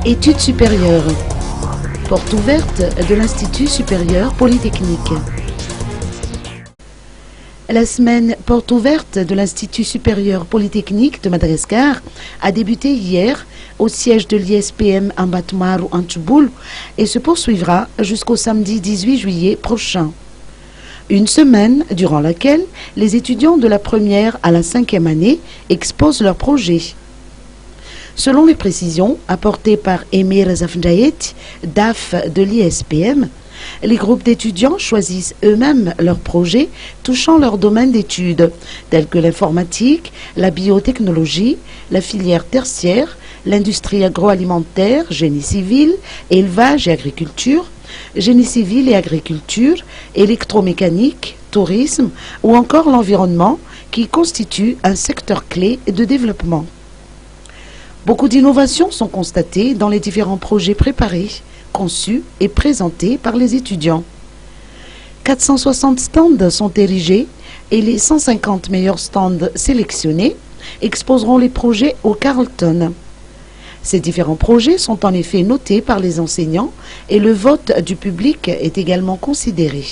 Études supérieures. Porte ouverte de l'Institut supérieur polytechnique. La semaine porte ouverte de l'Institut supérieur polytechnique de Madagascar a débuté hier au siège de l'ISPM en Batmaru en Tchouboul et se poursuivra jusqu'au samedi 18 juillet prochain. Une semaine durant laquelle les étudiants de la première à la 5e année exposent leurs projets. Selon les précisions apportées par Emir Zafndayet, DAF de l'ISPM, les groupes d'étudiants choisissent eux-mêmes leurs projets touchant leur domaine d'études, tels que l'informatique, la biotechnologie, la filière tertiaire, l'industrie agroalimentaire, génie civil, élevage et agriculture, génie civil et agriculture, électromécanique, tourisme ou encore l'environnement qui constitue un secteur clé de développement. Beaucoup d'innovations sont constatées dans les différents projets préparés, conçus et présentés par les étudiants. 460 stands sont érigés et les 150 meilleurs stands sélectionnés exposeront les projets au Carlton. Ces différents projets sont en effet notés par les enseignants et le vote du public est également considéré.